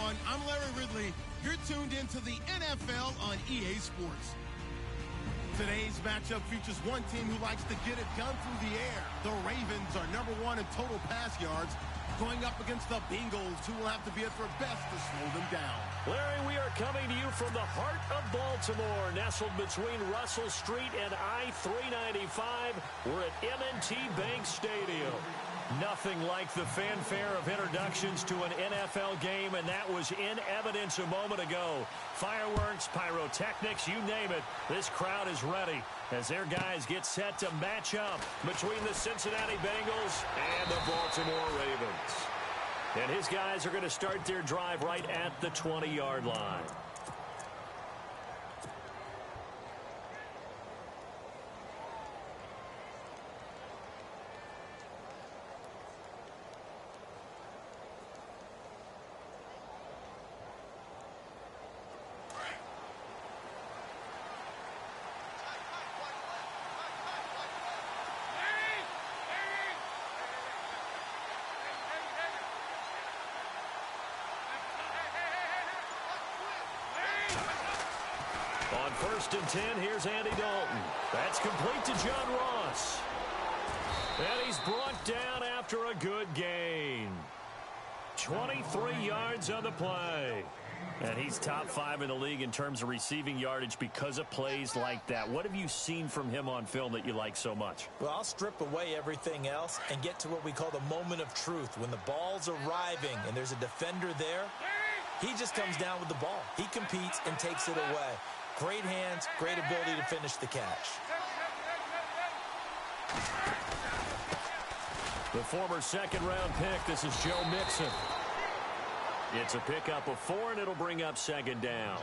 everyone. I'm Larry Ridley. You're tuned into the NFL on EA Sports. Today's matchup features one team who likes to get it done through the air. The Ravens are #1 in total pass yards, going up against the Bengals, who will have to be at their best to slow them down. Larry, we are coming to you from the heart of Baltimore, nestled between Russell Street and I-395. We're at M&T Bank Stadium. Nothing like the fanfare of introductions to an NFL game, and that was in evidence a moment ago. Fireworks, pyrotechnics, you name it. This crowd is ready as their guys get set to match up between the Cincinnati Bengals and the Baltimore Ravens. And his guys are going to start their drive right at the 20-yard line. On 1st and 10, here's Andy Dalton. That's complete to John Ross. And he's brought down after a good gain. 23 yards on the play. And he's top 5 in the league in terms of receiving yardage because of plays like that. What have you seen from him on film that you like so much? Well, I'll strip away everything else and get to what we call the moment of truth. When the ball's arriving and there's a defender there, he just comes down with the ball. He competes and takes it away. Great hands, great ability to finish the catch. The former second-round pick, this is Joe Mixon. It's a pickup of 4, and it'll bring up 2nd down.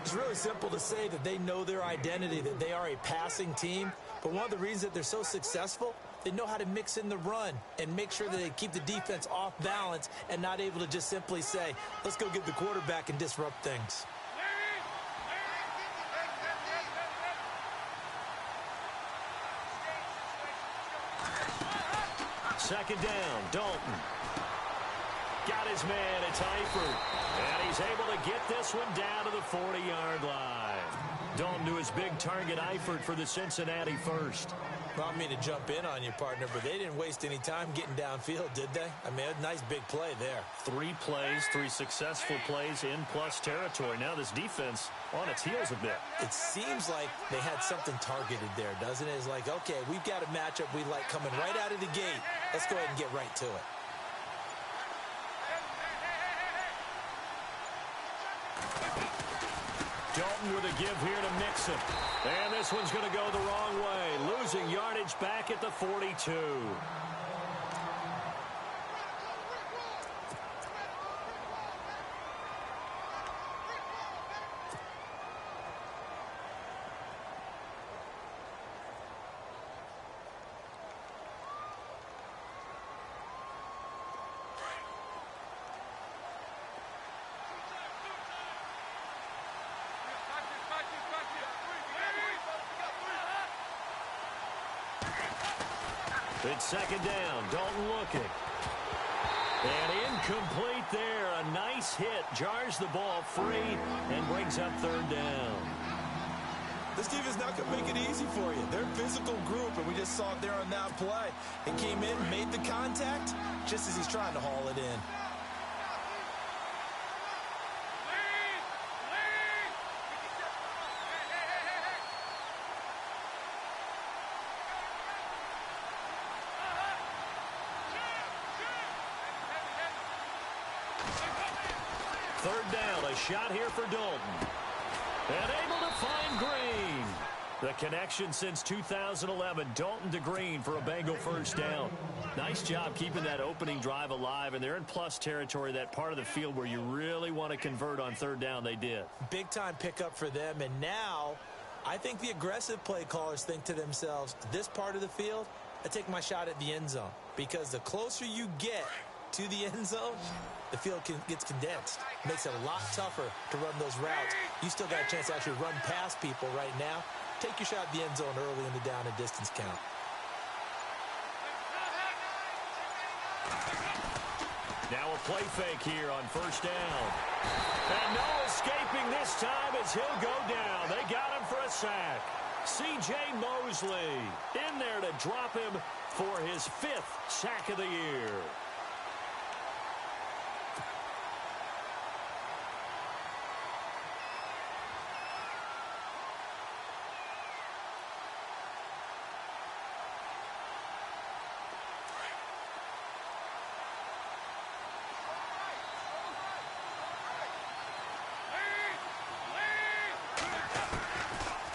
It's really simple to say that they know their identity, that they are a passing team. But one of the reasons that they're so successful, they know how to mix in the run and make sure that they keep the defense off balance and not able to just simply say, let's go get the quarterback and disrupt things. Second down, Dalton. Got his man, it's Eifert. And he's able to get this one down to the 40-yard line. Dalton to his big target, Eifert, for the Cincinnati first. Well, I mean to jump in on you, partner, but they didn't waste any time getting downfield, did they? I mean, a nice big play there. 3 plays, 3 successful plays in plus territory. Now this defense on its heels a bit. It seems like they had something targeted there, doesn't it? It's like, okay, we've got a matchup we like coming right out of the gate. Let's go ahead and get right to it. Dalton with a give here to Mixon. And this one's going to go the wrong way. Losing yardage back at the 42. It's 2nd down. Dalton looking. And incomplete there. A nice hit. Jars the ball free and brings up 3rd down. This defense not going to make it easy for you. They're a physical group, and we just saw it there on that play. It came in, made the contact, just as he's trying to haul it in. Third down, a shot here for Dalton. And able to find Green. The connection since 2011, Dalton to Green for a Bengal first down. Nice job keeping that opening drive alive, and they're in plus territory, that part of the field where you really want to convert on 3rd down. They did. Big-time pickup for them, and now I think the aggressive play callers think to themselves, this part of the field, I take my shot at the end zone, because the closer you get to the end zone, the field gets condensed. Makes it a lot tougher to run those routes. You still got a chance to actually run past people right now. Take your shot at the end zone early in the down and distance count. Now a play fake here on first down. And no escaping this time as he'll go down. They got him for a sack. C.J. Mosley in there to drop him for his 5th sack of the year.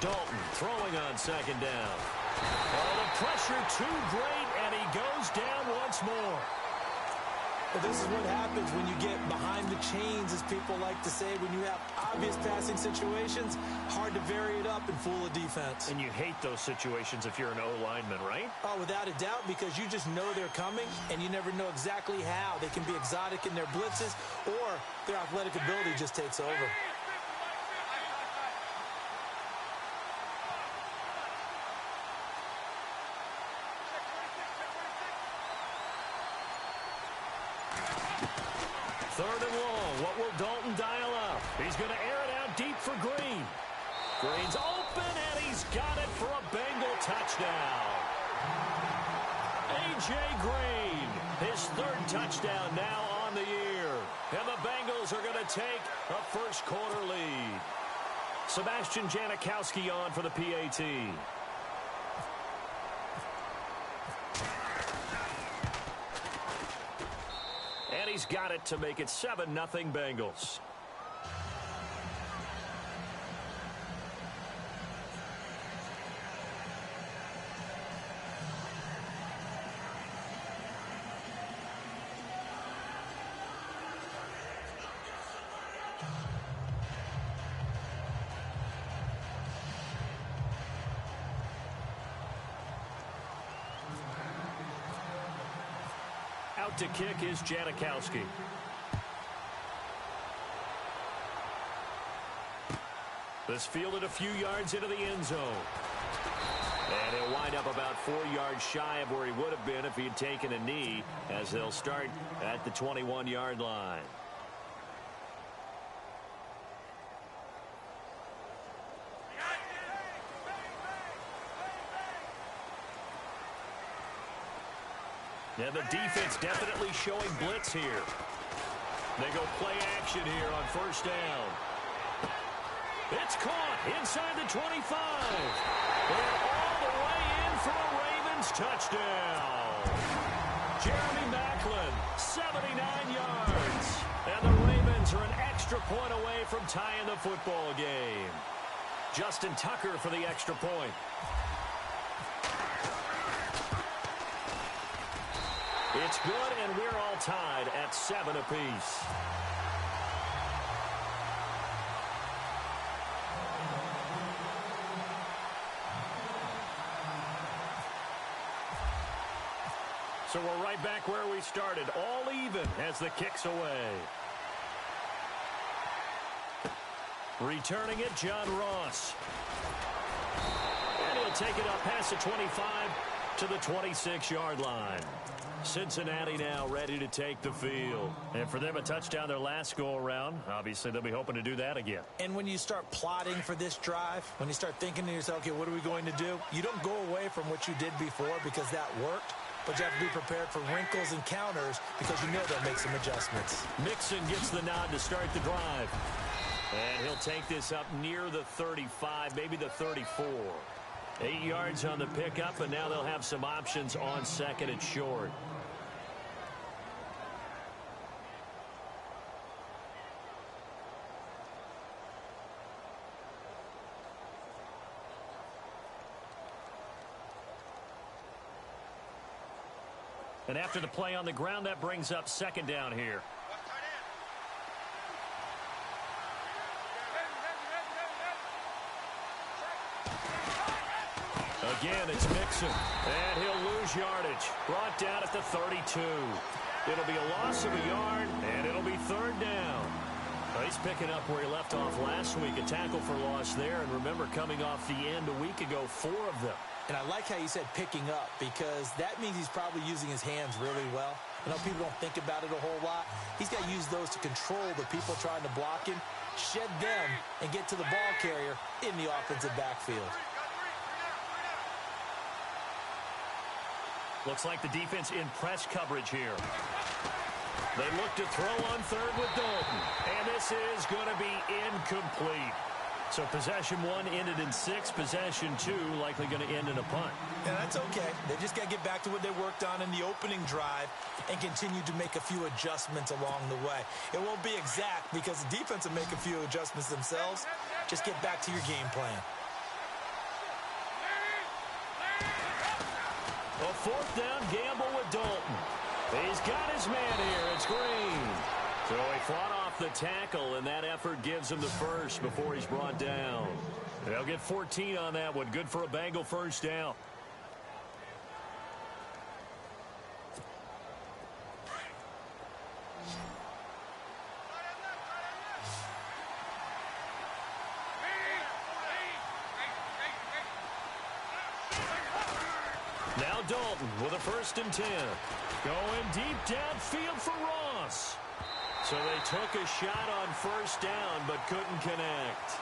Dalton throwing on second down. Oh, the pressure too great, and he goes down once more. Well, this is what happens when you get behind the chains, as people like to say. When you have obvious passing situations, hard to vary it up and fool a defense. And you hate those situations if you're an O-lineman, right? Oh, without a doubt, because you just know they're coming, and you never know exactly how. They can be exotic in their blitzes, or their athletic ability just takes over. Third and long. What will Dalton dial up? He's going to air it out deep for Green. Green's open, and he's got it for a Bengal touchdown. A.J. Green, his 3rd touchdown now on the year. And the Bengals are going to take a first-quarter lead. Sebastian Janikowski on for the PAT. And he's got it to make it 7-0 Bengals. Out to kick is Janikowski. This fielded a few yards into the end zone. And he'll wind up about 4 yards shy of where he would have been if he had taken a knee, as they'll start at the 21-yard line. And the defense definitely showing blitz here. They go play action here on first down. It's caught inside the 25. And all the way in for a Ravens touchdown. Jeremy Maclin, 79 yards. And the Ravens are an extra point away from tying the football game. Justin Tucker for the extra point. It's good, and we're all tied at 7 apiece. So we're right back where we started, all even as the kick's away. Returning it, John Ross. And he'll take it up past the 25 to the 26-yard line. Cincinnati now ready to take the field. And for them, a touchdown their last go-around. Obviously, they'll be hoping to do that again. And when you start plotting for this drive, when you start thinking to yourself, okay, what are we going to do? You don't go away from what you did before because that worked. But you have to be prepared for wrinkles and counters because you know they'll make some adjustments. Mixon gets the nod to start the drive. And he'll take this up near the 35, maybe the 34. 8 yards on the pickup, and now they'll have some options on second and short. And after the play on the ground, that brings up second down here. Again, it's Mixon. And he'll lose yardage. Brought down at the 32. It'll be a loss of a yard, and it'll be third down. Well, he's picking up where he left off last week. A tackle for loss there. And remember, coming off the end a week ago, 4 of them. And I like how you said picking up, because that means he's probably using his hands really well. I know people don't think about it a whole lot. He's got to use those to control the people trying to block him, shed them, and get to the ball carrier in the offensive backfield. Looks like the defense in press coverage here. They look to throw on third with Dalton. And this is going to be incomplete. So possession 1 ended in 6. Possession 2 likely going to end in a punt. Yeah, that's okay. They just got to get back to what they worked on in the opening drive and continue to make a few adjustments along the way. It won't be exact because the defense will make a few adjustments themselves. Just get back to your game plan. A 4th down gamble with Dalton. He's got his man here. It's Green. So he fought off the tackle, and that effort gives him the first before he's brought down. They'll get 14 on that one. Good for a Bengal first down. Now Dalton with a 1st and 10. Going deep downfield for Ross. So they took a shot on 1st down but couldn't connect.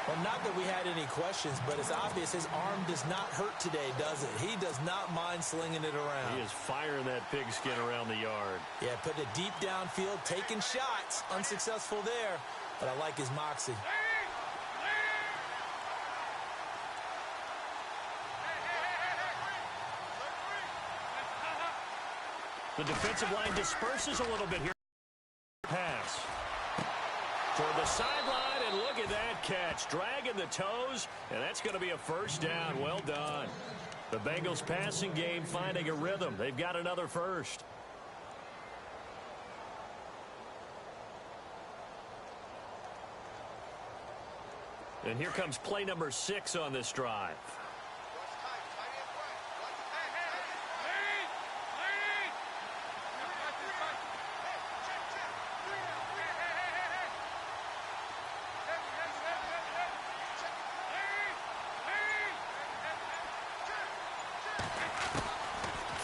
Well, not that we had any questions, but it's obvious his arm does not hurt today, does it? He does not mind slinging it around. He is firing that pigskin around the yard. Yeah, putting it deep downfield, taking shots. Unsuccessful there, but I like his moxie. The defensive line disperses a little bit here. Pass. Toward the sideline, and look at that catch. Dragging the toes, and that's going to be a 1st down. Well done. The Bengals passing game finding a rhythm. They've got another 1st. And here comes play number 6 on this drive.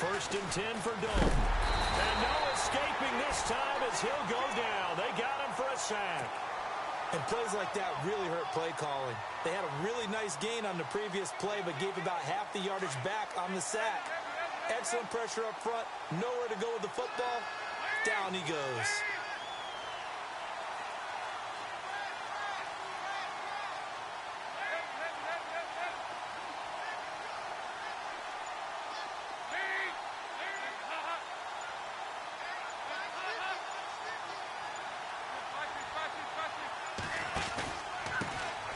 First and 10 for Dalton. And no escaping this time as he'll go down. They got him for a sack. And plays like that really hurt play calling. They had a really nice gain on the previous play, but gave about half the yardage back on the sack. Excellent pressure up front. Nowhere to go with the football. Down he goes.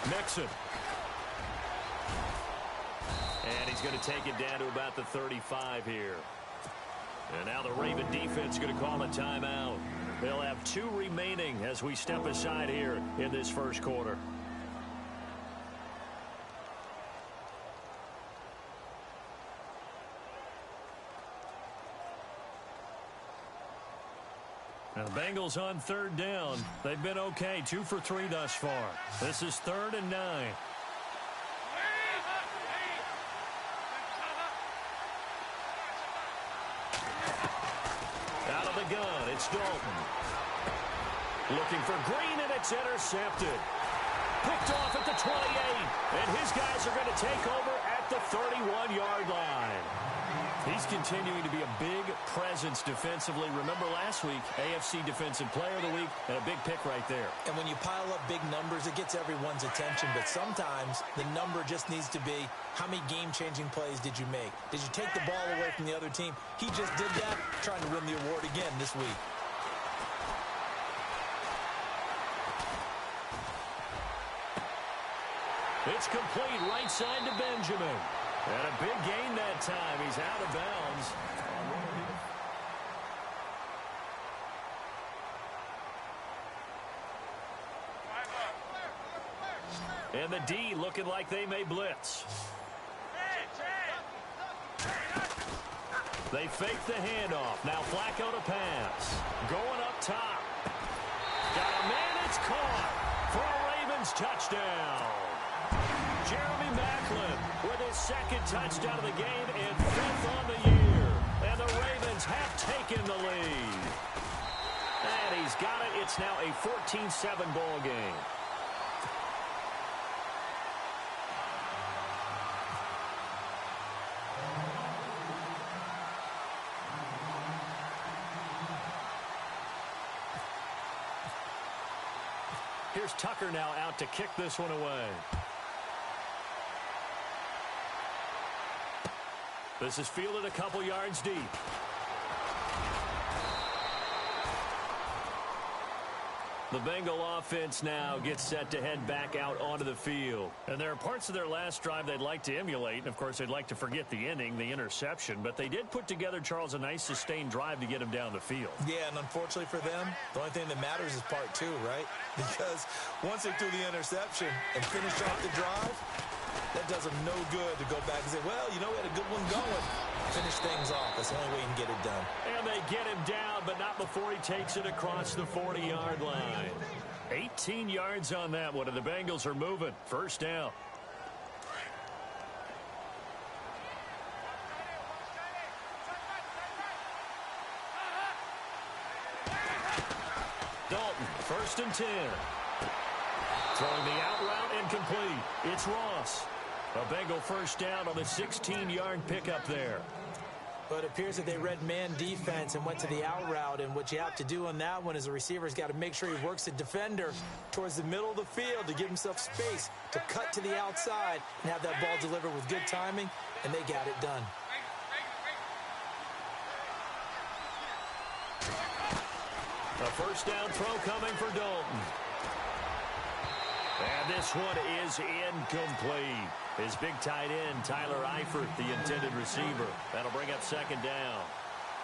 Nixon. And he's going to take it down to about the 35 here. And now the Raven defense is going to call a timeout. They'll have 2 remaining as we step aside here in this first quarter. Now the Bengals on 3rd down. They've been okay. 2 for 3 thus far. This is 3rd and 9. Out of the gun, it's Dalton. Looking for Green, and it's intercepted. Picked off at the 28. And his guys are going to take over at the 31-yard line. He's continuing to be a big presence defensively. Remember last week, AFC Defensive Player of the Week, and a big pick right there. And when you pile up big numbers, it gets everyone's attention. But sometimes the number just needs to be, how many game-changing plays did you make? Did you take the ball away from the other team? He just did that, trying to win the award again this week. It's complete right side to Benjamin. And a big gain that time. He's out of bounds. And the D looking like they may blitz. They fake the handoff. Now Flacco to pass. Going up top. Got a man, it's caught for a Ravens touchdown. Jeremy Maclin with his 2nd touchdown of the game and 5th on the year. And And the Ravens have taken the lead. And he's got it. It's now a 14-7 ball game. Here's Tucker now out to kick this one away. This is fielded a couple yards deep. The Bengal offense now gets set to head back out onto the field. And there are parts of their last drive they'd like to emulate. And, of course, they'd like to forget the inning, the interception. But they did put together, Charles, a nice sustained drive to get him down the field. Yeah, and unfortunately for them, the only thing that matters is part two, right? Because once they threw the interception and finished off the drive, that does them no good to go back and say, well, you know, we had a good one going. Finish things off. That's the only way you can get it done. And they get him down, but not before he takes it across the 40-yard line. 18 yards on that one, and the Bengals are moving. First down. Dalton, 1st and 10. Throwing the out route incomplete. It's Ross. A Bengal first down on the 16-yard pickup there. But it appears that they read man defense and went to the out route. And what you have to do on that one is the receiver's got to make sure he works the defender towards the middle of the field to give himself space to cut to the outside and have that ball delivered with good timing. And they got it done. A first down throw coming for Dalton. And this one is incomplete. His big tight end, Tyler Eifert, the intended receiver. That'll bring up 2nd down.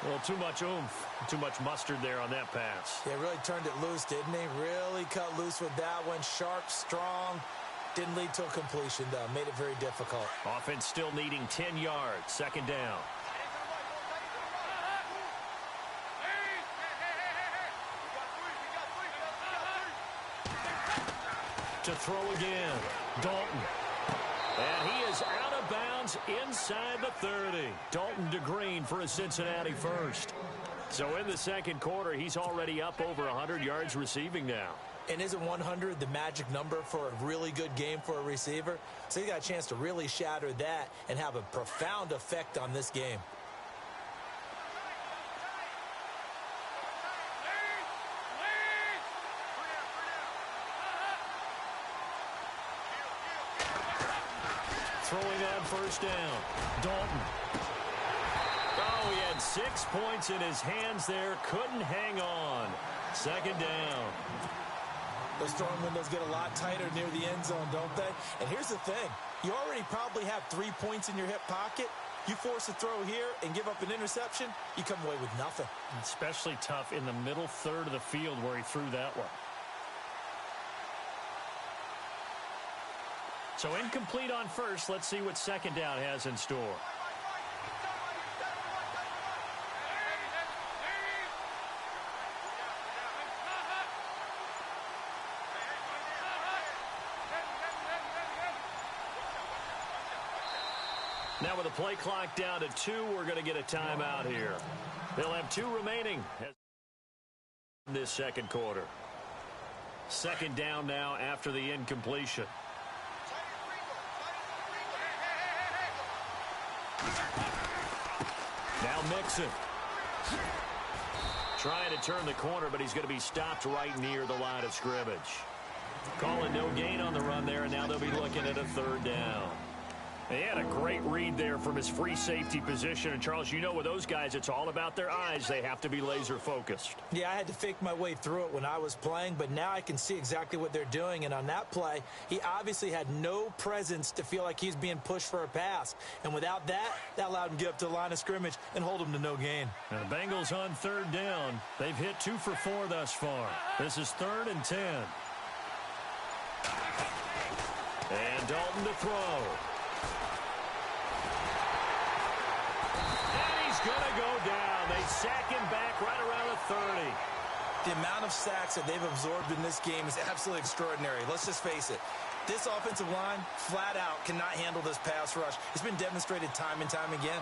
Well, too much oomph, too much mustard there on that pass. Yeah, really turned it loose, didn't he? Really cut loose with that one. Sharp, strong. Didn't lead to a completion, though. Made it very difficult. Offense still needing 10 yards. 2nd down. To throw again. Dalton. And he is out of bounds inside the 30. Dalton to Green for a Cincinnati first. So in the second quarter, he's already up over 100 yards receiving now. And isn't 100 the magic number for a really good game for a receiver? So he got a chance to really shatter that and have a profound effect on this game. Throwing on first down. Dalton. Oh, he had 6 points in his hands there. Couldn't hang on. 2nd down. Those throwing windows get a lot tighter near the end zone, don't they? And here's the thing. You already probably have 3 points in your hip pocket. You force a throw here and give up an interception, you come away with nothing. Especially tough in the middle third of the field where he threw that one. So incomplete on first. Let's see what 2nd down has in store. Now with the play clock down to 2, we're going to get a timeout here. They'll have 2 remaining in this second quarter. 2nd down now after the incompletion. Now Mixon. Trying to turn the corner, but he's going to be stopped right near the line of scrimmage. Calling no gain on the run there, and now they'll be looking at a 3rd down. He had a great read there from his free safety position. And, Charles, you know with those guys, it's all about their eyes. They have to be laser focused. Yeah, I had to fake my way through it when I was playing, but now I can see exactly what they're doing. And on that play, he obviously had no presence to feel like he's being pushed for a pass. And without that, that allowed him to get up to the line of scrimmage and hold him to no gain. Now the Bengals on 3rd down. They've hit 2 for 4 thus far. This is 3rd and 10. And Dalton to throw. Going to go down. They sack him back right around the 30. The amount of sacks that they've absorbed in this game is absolutely extraordinary. Let's just face it. This offensive line, flat out, cannot handle this pass rush. It's been demonstrated time and time again.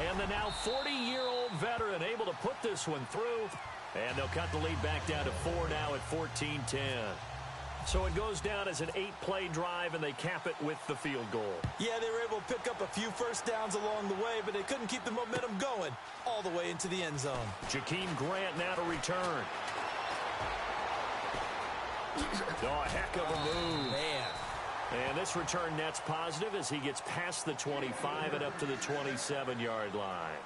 And the now 40-year-old veteran able to put this one through. And they'll cut the lead back down to 4 now at 14-10. So it goes down as an 8-play drive, and they cap it with the field goal. Yeah, they were able to pick up a few first downs along the way, but they couldn't keep the momentum going all the way into the end zone. Jakeem Grant now to return. Oh, a heck of a move. Man. And this return net's positive as he gets past the 25 and up to the 27-yard line.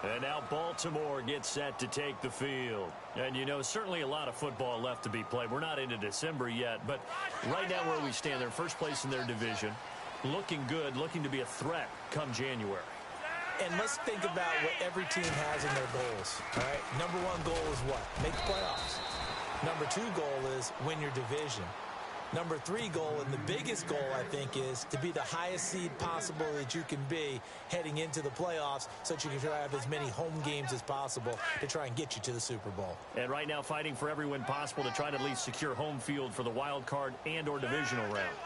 And now Baltimore gets set to take the field. And, you know, certainly a lot of football left to be played. We're not into December yet, but right now where we stand, they're first place in their division. Looking good, looking to be a threat come January. And let's think about what every team has in their goals. All right, number one goal is what? Make the playoffs. Number two goal is win your division. Number three goal, and the biggest goal, I think, is to be the highest seed possible that you can be heading into the playoffs so that you can try to have as many home games as possible to try and get you to the Super Bowl. And right now fighting for every win possible to try to at least secure home field for the wild card and or divisional round.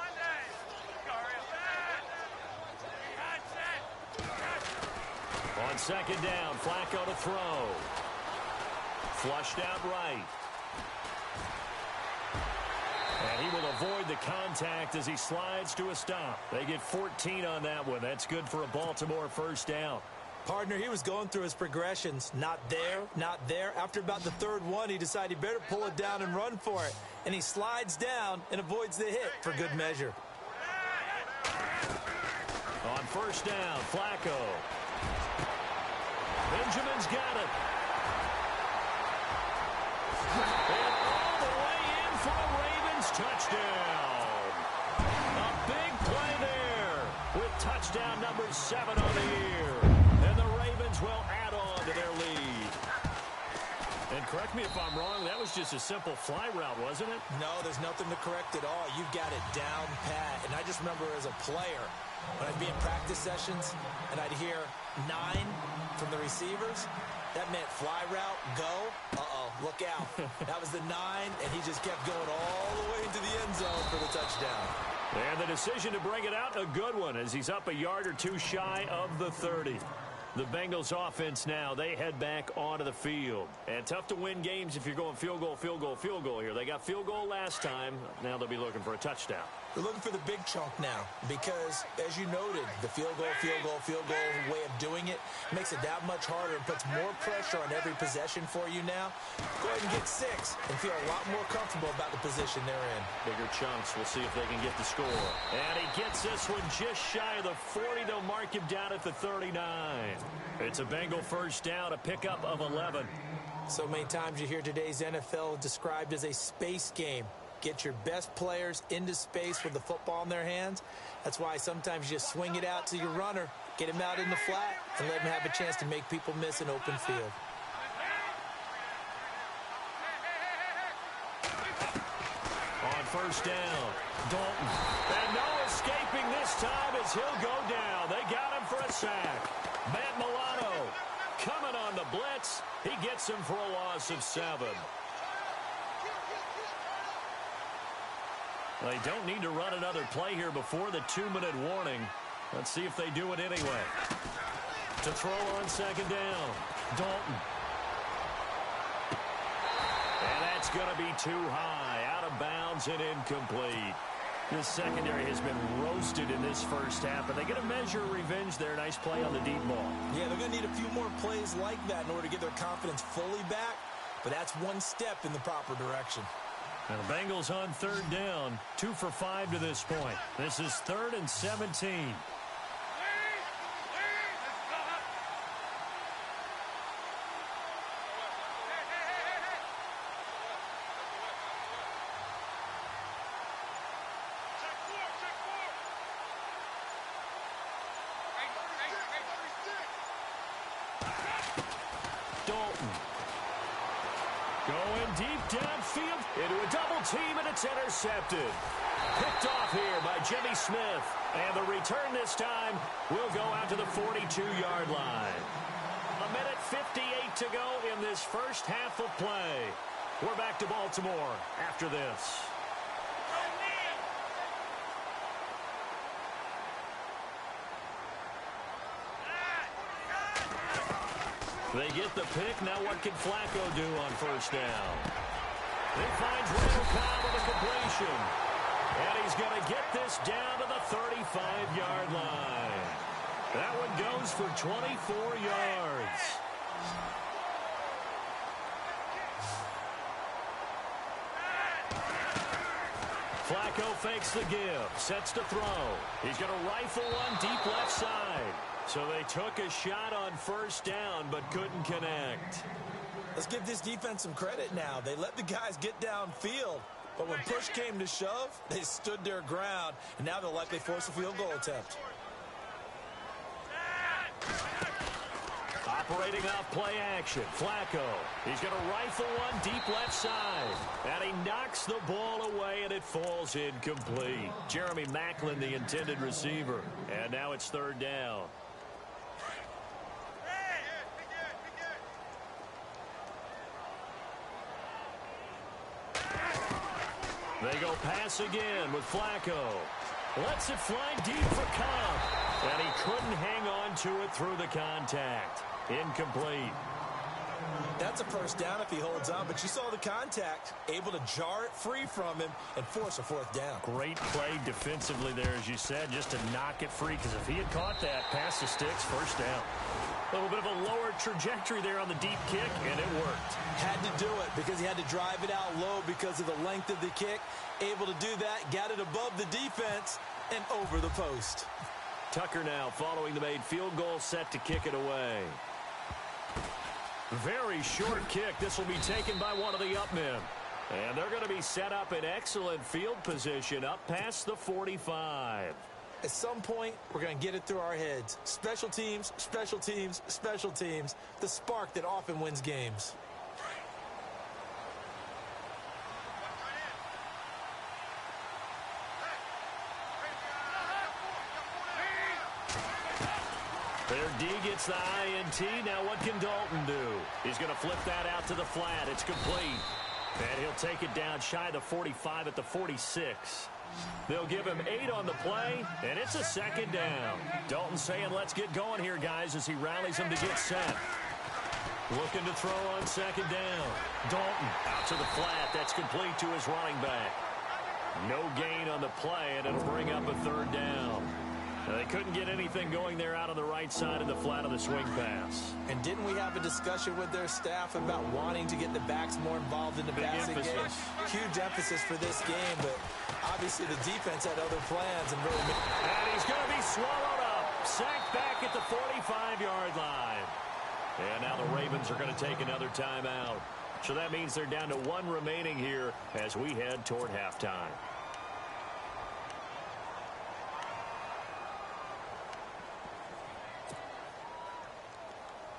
On second down, Flacco to throw. Flushed out right. And he will avoid the contact as he slides to a stop. They get 14 on that one. That's good for a Baltimore first down. Partner, he was going through his progressions. Not there, not there. After about the third one, he decided he better pull it down and run for it. And he slides down and avoids the hit for good measure. On first down, Flacco. Benjamin's got it. And all the way in for a Ravens touchdown. A big play there with touchdown number 7 on the year. And the Ravens will add on to their lead. And correct me if I'm wrong, that was just a simple fly route, wasn't it? No, there's nothing to correct at all. You got it down pat. And I just remember as a player, when I'd be in practice sessions and I'd hear 9 from the receivers, that meant fly route, go, look out. That was the 9, and he just kept going all the way into the end zone for the touchdown. And the decision to bring it out, a good one, as he's up a yard or two shy of the 30. The Bengals offense now, they head back onto the field. And tough to win games if you're going field goal, field goal, field goal here. They got field goal last time. Now they'll be looking for a touchdown. They're looking for the big chunk now because, as you noted, the field goal way of doing it makes it that much harder and puts more pressure on every possession for you now. Go ahead and get 6 and feel a lot more comfortable about the position they're in. Bigger chunks. We'll see if they can get the score. And he gets this one just shy of the 40. They'll mark him down at the 39. It's a Bengal first down, a pickup of 11. So many times you hear today's NFL described as a space game. Get your best players into space with the football in their hands. That's why sometimes you just swing it out to your runner, get him out in the flat, and let him have a chance to make people miss an open field. On first down, Dalton. And no escaping this time as he'll go down. They got him for a sack. Matt Milano coming on the blitz. He gets him for a loss of 7. They don't need to run another play here before the 2-minute warning. Let's see if they do it anyway. To throw on second down, Dalton. And that's going to be too high, out of bounds and incomplete. This secondary has been roasted in this first half, but they get a measure of revenge there. Nice play on the deep ball. Yeah, they're going to need a few more plays like that in order to get their confidence fully back, but that's one step in the proper direction. And the Bengals on third down, 2 for 5 to this point. This is 3rd and 17. Dalton. Going deep downfield into a double team, and it's intercepted. Picked off here by Jimmy Smith. And the return this time will go out to the 42-yard line. 1:58 to go in this first half of play. We're back to Baltimore after this. They get the pick. Now what can Flacco do on first down? He finds Randall Cobb with a completion. And he's going to get this down to the 35-yard line. That one goes for 24 yards. Flacco fakes the give, sets to throw. He's going to rifle one deep left side. So they took a shot on first down but couldn't connect. Let's give this defense some credit now. They let the guys get downfield. But when push came to shove, they stood their ground. And now they'll likely force a field goal attempt. Operating off play action, Flacco. He's going to rifle one deep left side. And he knocks the ball away, and it falls incomplete. Jeremy Maclin, the intended receiver. And now it's third down. They go pass again with Flacco. Lets it fly deep for Cobb. And he couldn't hang on to it through the contact. Incomplete. That's a first down if he holds on, but you saw the contact. Able to jar it free from him and force a fourth down. Great play defensively there, as you said, just to knock it free, because if he had caught that, past the sticks, first down. A little bit of a lower trajectory there on the deep kick, and it worked. Had to do it because he had to drive it out low because of the length of the kick. Able to do that, got it above the defense and over the post. Tucker now following the made field goal, set to kick it away. Very short kick. This will be taken by one of the up men. And they're going to be set up in excellent field position up past the 45. At some point, we're going to get it through our heads. Special teams, special teams, special teams. The spark that often wins games. Their D gets the INT. Now what can Dalton do? He's going to flip that out to the flat. It's complete. And he'll take it down shy of the 45 at the 46. They'll give him 8 on the play, and it's a second down. Dalton saying, let's get going here, guys, as he rallies them to get set. Looking to throw on second down. Dalton out to the flat. That's complete to his running back. No gain on the play, and it'll bring up a third down. They couldn't get anything going there out on the right side of the flat of the swing pass. And didn't we have a discussion with their staff about wanting to get the backs more involved in the passing game? Huge emphasis for this game, but obviously the defense had other plans. And he's going to be swallowed up. Sacked back at the 45-yard line. And now the Ravens are going to take another timeout. So that means they're down to 1 remaining here as we head toward halftime.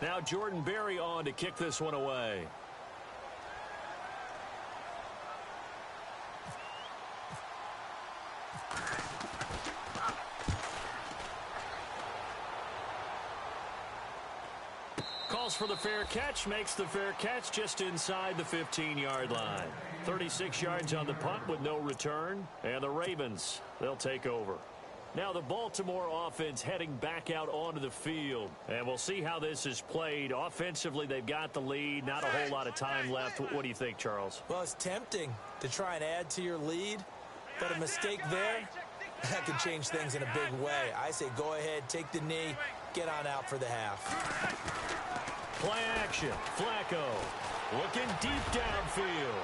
Now Jordan Berry on to kick this one away. Calls for the fair catch, makes the fair catch just inside the 15-yard line. 36 yards on the punt with no return, and the Ravens, they'll take over. Now the Baltimore offense heading back out onto the field. And we'll see how this is played. Offensively, they've got the lead. Not a whole lot of time left. What do you think, Charles? Well, it's tempting to try and add to your lead. But a mistake there, that could change things in a big way. I say go ahead, take the knee, get on out for the half. Play action. Flacco looking deep downfield.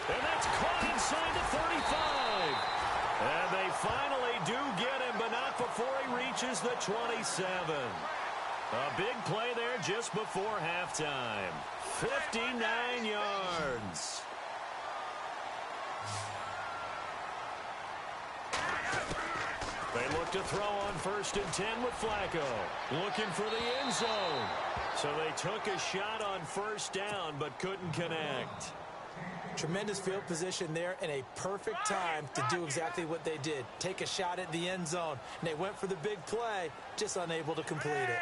And that's caught inside the 35. And they finally do get him, but not before he reaches the 27. A big play there just before halftime. 59 yards. They look to throw on 1st and 10 with Flacco. Looking for the end zone. So they took a shot on first down, but couldn't connect. Tremendous field position there and a perfect time to do exactly what they did. Take a shot at the end zone. And they went for the big play, just unable to complete it.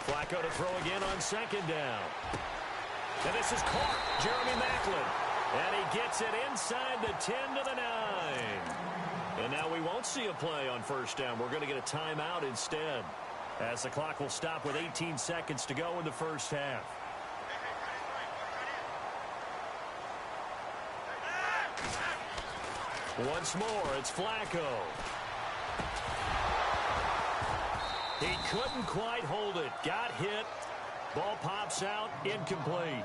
Flacco to throw again on second down. And this is caught. Jeremy Maclin. And he gets it inside the 10 to the 9. And now we won't see a play on first down. We're going to get a timeout instead, as the clock will stop with 18 seconds to go in the first half. Once more, it's Flacco. He couldn't quite hold it. Got hit. Ball pops out. Incomplete.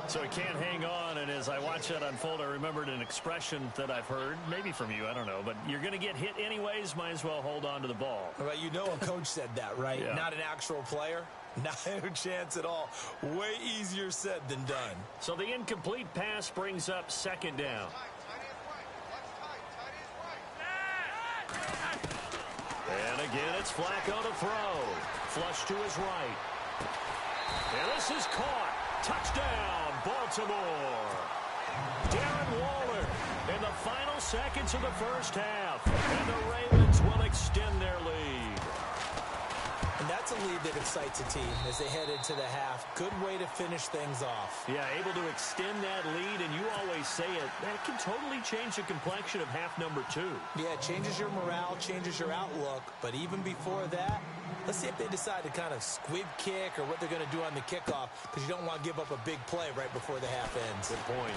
So he can't hang on, and as I watch that unfold, I remembered an expression that I've heard, maybe from you, I don't know, but you're going to get hit anyways, might as well hold on to the ball. Well, you know a coach said that, right? Yeah. Not an actual player. Not a chance at all. Way easier said than done. So the incomplete pass brings up second down. And again, it's Flacco to throw. Flush to his right. And this is caught. Touchdown, Baltimore. Darren Waller in the final seconds of the first half. And the Ravens will extend their lead. And that's a lead that excites a team as they head into the half. Good way to finish things off. Yeah, able to extend that lead, and you always say it, that can totally change the complexion of half number 2. Yeah, it changes your morale, changes your outlook. But even before that, let's see if they decide to kind of squib kick or what they're going to do on the kickoff, because you don't want to give up a big play right before the half ends. Good point.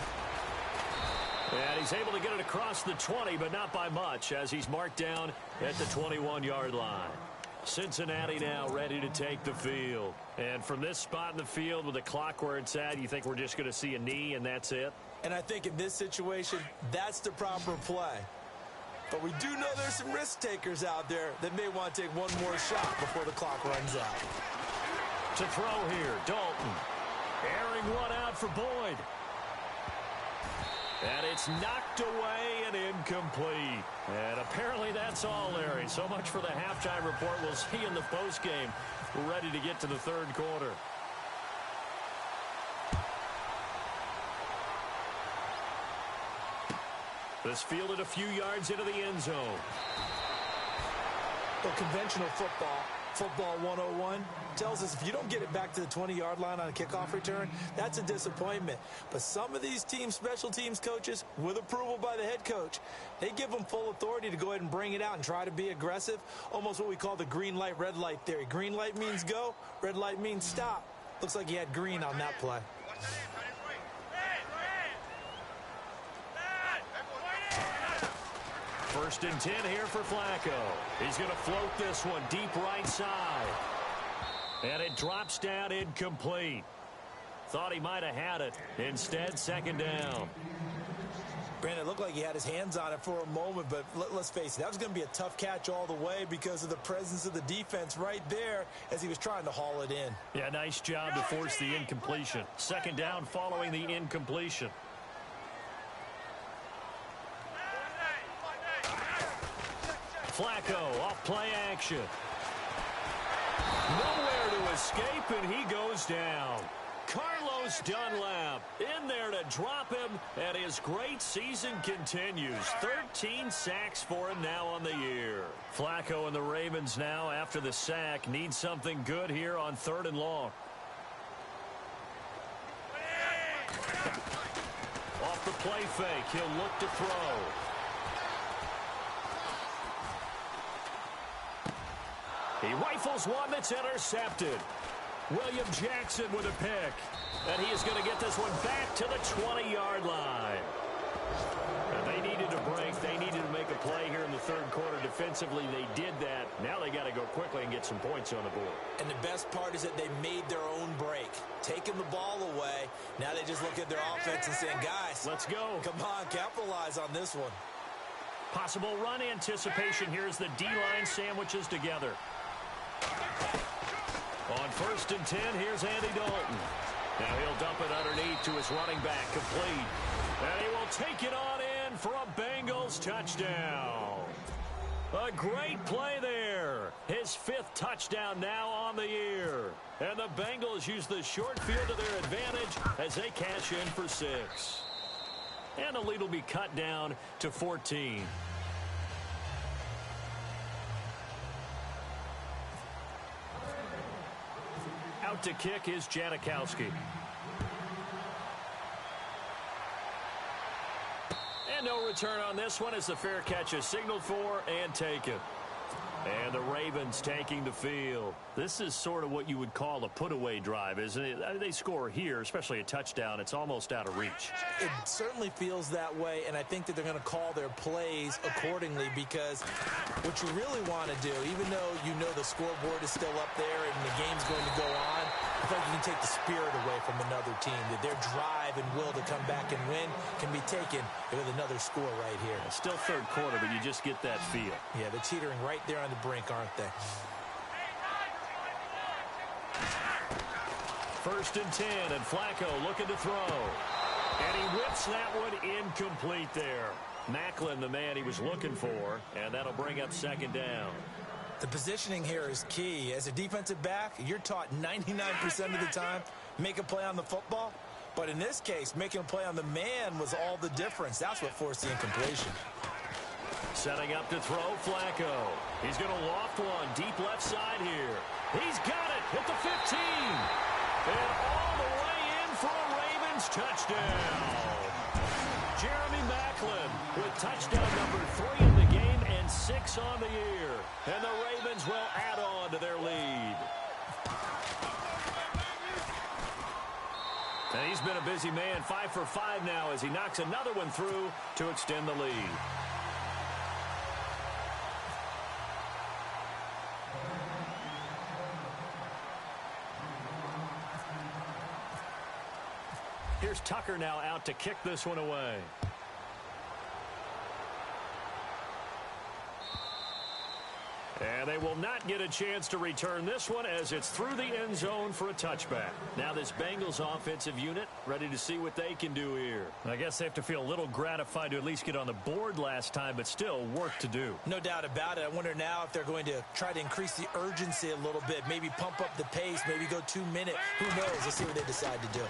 And he's able to get it across the 20, but not by much, as he's marked down at the 21-yard line. Cincinnati now ready to take the field. And from this spot in the field with the clock where it's at, you think we're just going to see a knee and that's it? And I think in this situation, that's the proper play. But we do know there's some risk takers out there that may want to take one more shot before the clock runs out. To throw here, Dalton. Airing one out for Boyd. And it's knocked away and incomplete. And apparently that's all, Larry. So much for the halftime report. We'll see in the postgame. We're ready to get to the third quarter. This fielded a few yards into the end zone. Well, conventional football 101, tells us if you don't get it back to the 20-yard line on a kickoff return, that's a disappointment. But some of these team special teams coaches, with approval by the head coach, they give them full authority to go ahead and bring it out and try to be aggressive, almost what we call the green light, red light theory. Green light means go, red light means stop. Looks like he had green on that play. First and 10 here for Flacco. He's going to float this one deep right side. And it drops down incomplete. Thought he might have had it. Instead, second down. Brandon, it looked like he had his hands on it for a moment, but let's face it, that was going to be a tough catch all the way because of the presence of the defense right there as he was trying to haul it in. Yeah, nice job to force the incompletion. Second down following the incompletion. Flacco off play action. Nowhere to escape, and he goes down. Carlos Dunlap in there to drop him, and his great season continues. 13 sacks for him now on the year. Flacco and the Ravens now, after the sack, need something good here on 3rd and long. Off the play fake, he'll look to throw. He rifles one that's intercepted. William Jackson with a pick. And he is going to get this one back to the 20-yard line. And they needed a break. They needed to make a play here in the third quarter. Defensively, they did that. Now they got to go quickly and get some points on the board. And the best part is that they made their own break. Taking the ball away. Now they just look at their offense and saying, guys, let's go. Come on, capitalize on this one. Possible run anticipation. Here's the D-line sandwiches together. On 1st and 10, here's Andy Dalton. Now he'll dump it underneath to his running back, complete. And he will take it on in for a Bengals touchdown. A great play there. His 5th touchdown now on the year. And the Bengals use the short field to their advantage as they cash in for 6. And the lead will be cut down to 14. Out to kick is Janikowski. And no return on this one as the fair catch is signaled for and taken. And the Ravens taking the field. This is sort of what you would call a put-away drive, isn't it? They score here, especially a touchdown. It's almost out of reach. It certainly feels that way, and I think that they're going to call their plays accordingly because what you really want to do, even though you know the scoreboard is still up there and the game's going to go on, I feel like you can take the spirit away from another team. That their drive and will to come back and win can be taken with another score right here. It's still third quarter, but you just get that feel. Yeah, they're teetering right there on the brink, aren't they? 1st and 10, and Flacco looking to throw. And he whips that one incomplete there. Macklin, the man he was looking for, and that'll bring up 2nd down. The positioning here is key. As a defensive back, you're taught 99% of the time, make a play on the football. But in this case, making a play on the man was all the difference. That's what forced the incompletion. Setting up to throw Flacco. He's going to loft one deep left side here. He's got it at the 15. And all the way in for a Ravens touchdown. Jeremy Macklin with touchdown number 3 in the game and 6 on the year. And the Ravens will add on to their lead. And he's been a busy man, 5 for 5 now as he knocks another one through to extend the lead. Here's Tucker now out to kick this one away. And they will not get a chance to return this one as it's through the end zone for a touchback. Now this Bengals offensive unit ready to see what they can do here. I guess they have to feel a little gratified to at least get on the board last time, but still work to do. No doubt about it. I wonder now if they're going to try to increase the urgency a little bit, maybe pump up the pace, maybe go 2 minute. Who knows? Let's see what they decide to do.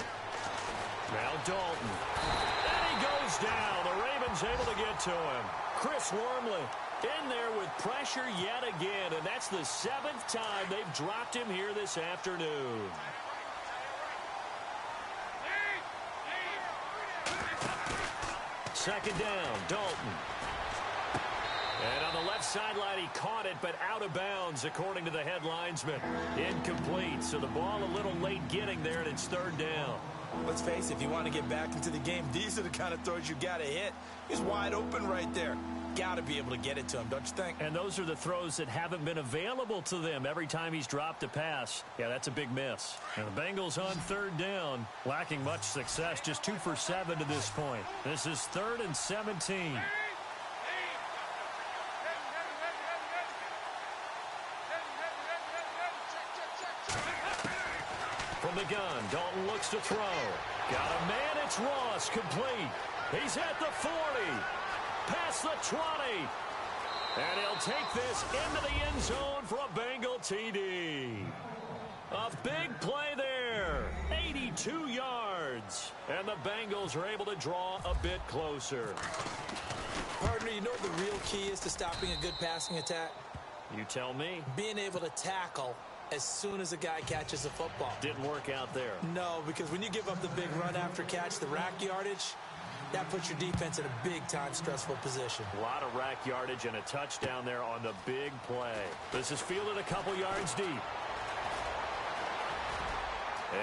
Now Dalton. And he goes down. The Ravens able to get to him. Chris Wormley in there with pressure yet again, and that's the 7th time they've dropped him here this afternoon. Second down, Dalton. And on the left sideline, he caught it, but out of bounds, according to the head linesman. Incomplete, so the ball a little late getting there, and it's 3rd down. Let's face it, if you want to get back into the game, these are the kind of throws you got to hit. He's wide open right there. Got to be able to get it to him, don't you think? And those are the throws that haven't been available to them every time he's dropped a pass. Yeah, that's a big miss. And the Bengals on 3rd down, lacking much success, just 2 for 7 to this point. This is 3rd and 17. From the gun, Dalton looks to throw. Got a man, it's Ross, complete. He's at the 40. Past the 20. And he'll take this into the end zone for a Bengal TD. A big play there. 82 yards. And the Bengals are able to draw a bit closer. Partner, you know what the real key is to stopping a good passing attack? You tell me. Being able to tackle as soon as a guy catches a football. Didn't work out there. No, because when you give up the big run after catch, the rack yardage, that puts your defense in a big-time stressful position. A lot of rack yardage and a touchdown there on the big play. This is fielded a couple yards deep.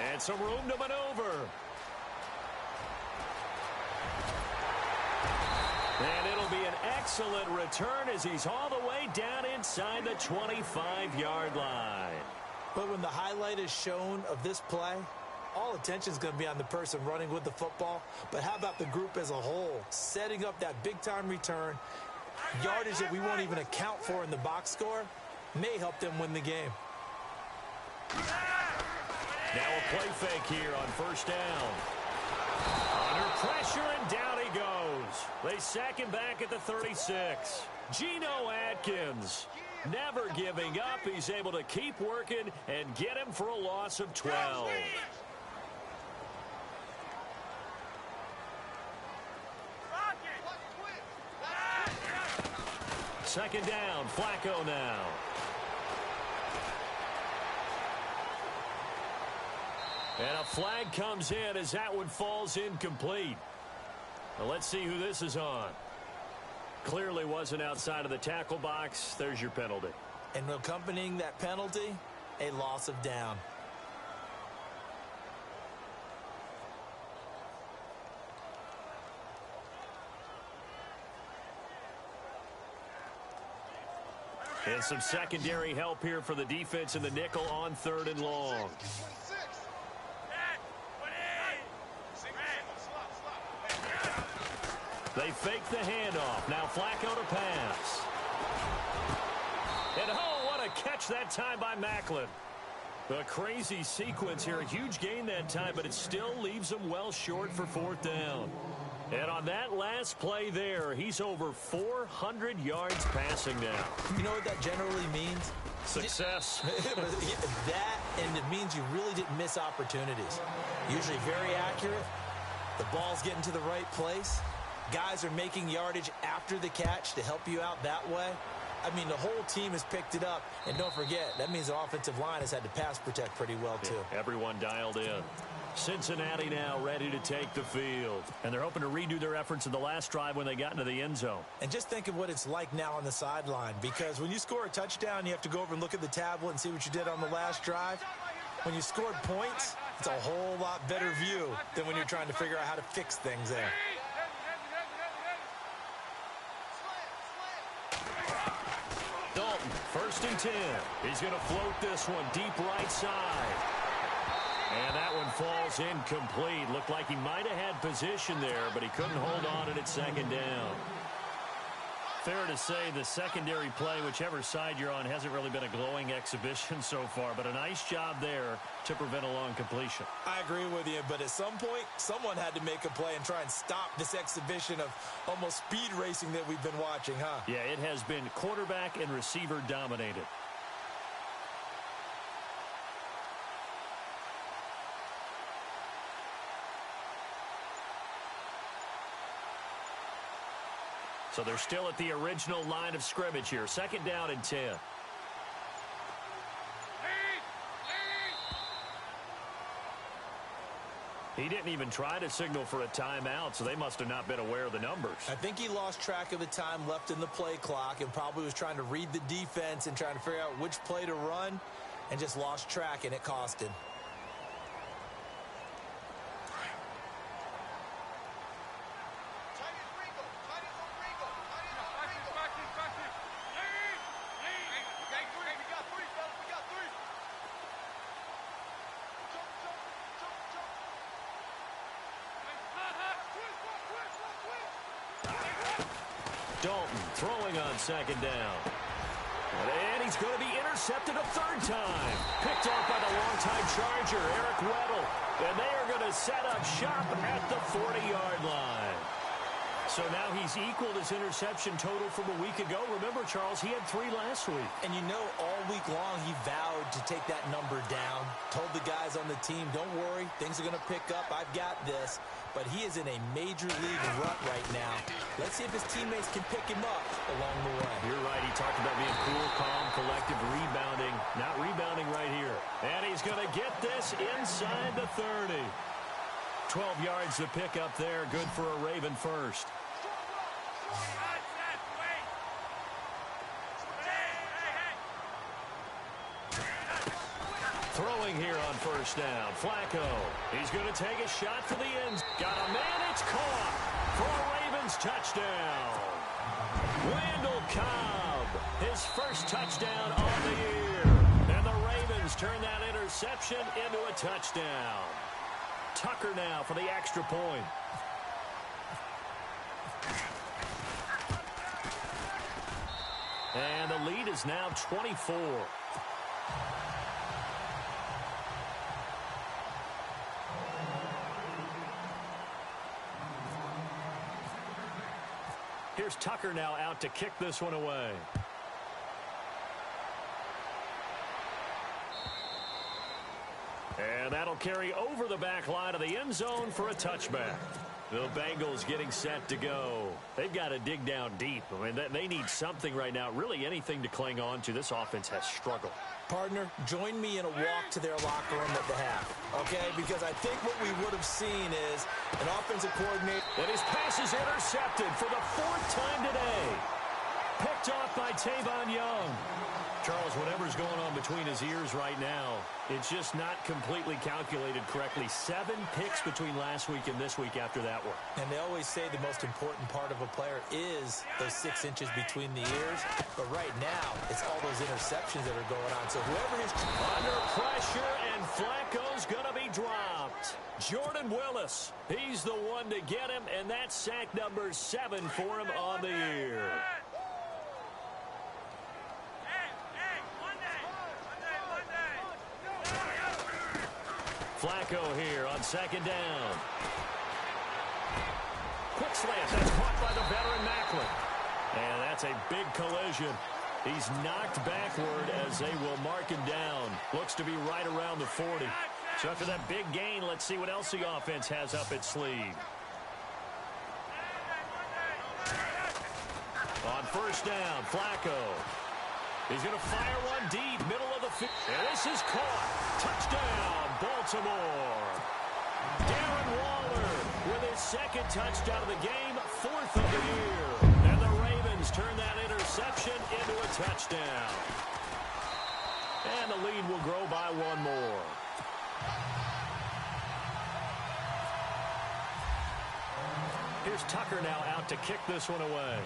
And some room to maneuver. And it'll be an excellent return as he's all the way down inside the 25-yard line. But when the highlight is shown of this play, all attention is going to be on the person running with the football. But how about the group as a whole? Setting up that big-time return, yardage that we won't even account for in the box score, may help them win the game. Now a play fake here on 1st down. Under pressure, and down he goes. They sack him back at the 36. Geno Atkins, never giving up. He's able to keep working and get him for a loss of 12. Second down, Flacco now. And a flag comes in as that one falls incomplete. Well, let's see who this is on. Clearly wasn't outside of the tackle box. There's your penalty. And accompanying that penalty, a loss of down. And some secondary help here for the defense in the nickel on 3rd and long. They fake the handoff. Now Flacco to pass. And oh, what a catch that time by Macklin. A crazy sequence here. A huge gain that time, but it still leaves him well short for 4th down. And on that last play there, he's over 400 yards passing now. You know what that generally means? Success. That, and it means you really didn't miss opportunities. Usually very accurate. The ball's getting to the right place. Guys are making yardage after the catch to help you out that way. I mean, the whole team has picked it up. And don't forget, that means the offensive line has had to pass protect pretty well, too. Yeah, everyone dialed in. Cincinnati now ready to take the field. And they're hoping to redo their efforts in the last drive when they got into the end zone. And just think of what it's like now on the sideline. Because when you score a touchdown, you have to go over and look at the tablet and see what you did on the last drive. When you scored points, it's a whole lot better view than when you're trying to figure out how to fix things there. Dalton, 1st and 10. He's going to float this one deep right side. And that one falls incomplete. Looked like he might have had position there, but he couldn't hold on it at 2nd down. Fair to say the secondary play, whichever side you're on, hasn't really been a glowing exhibition so far, but a nice job there to prevent a long completion. I agree with you, but at some point, someone had to make a play and try and stop this exhibition of almost speed racing that we've been watching, huh? Yeah, it has been quarterback and receiver dominated. So they're still at the original line of scrimmage here. 2nd down and 10. He didn't even try to signal for a timeout, so they must have not been aware of the numbers. I think he lost track of the time left in the play clock and probably was trying to read the defense and trying to figure out which play to run and just lost track, and it cost him. Dalton throwing on 2nd down. And he's going to be intercepted a 3rd time. Picked off by the longtime Charger, Eric Weddle. And they are going to set up shop at the 40-yard line. So now he's equaled his interception total from a week ago. Remember, Charles, he had 3 last week. And you know, all week long he vowed to take that number down. Told the guys on the team, don't worry, things are going to pick up. I've got this. But he is in a major league rut right now. Let's see if his teammates can pick him up along the way. You're right. He talked about being cool, calm, collective, rebounding. Not rebounding right here. And he's going to get this inside the 30. 12 yards to pick up there. Good for a Raven first. Throwing here on 1st down. Flacco. He's going to take a shot to the end. Got a man. It's caught for a Ravens touchdown. Randall Cobb. His first touchdown on the year. And the Ravens turn that interception into a touchdown. Tucker now for the extra point. And the lead is now 24. Here's Tucker now out to kick this one away. And that'll carry over the back line of the end zone for a touchback. The Bengals getting set to go. They've got to dig down deep. I mean, they need something right now, really anything to cling on to. This offense has struggled. Partner, join me in a walk to their locker room at the half, okay? Because I think what we would have seen is an offensive coordinator. And his pass is intercepted for the 4th time today. Picked off by Tavon Young. Charles, whatever's going on between his ears right now, it's just not completely calculated correctly. 7 picks between last week and this week after that one. And they always say the most important part of a player is those 6 inches between the ears. But right now, it's all those interceptions that are going on. So whoever is under pressure, and Flacco's going to be dropped. Jordan Willis, he's the one to get him, and that's sack number 7 for him on the year. Flacco here on 2nd down. Quick slant. That's caught by the veteran Macklin. And that's a big collision. He's knocked backward as they will mark him down. Looks to be right around the 40. So after that big gain, let's see what else the offense has up its sleeve. On 1st down, Flacco. He's going to fire one deep, middle of the field. And this is caught. Touchdown, Baltimore. Darren Waller with his 2nd touchdown of the game, 4th of the year. And the Ravens turn that interception into a touchdown. And the lead will grow by 1 more. Here's Tucker now out to kick this one away.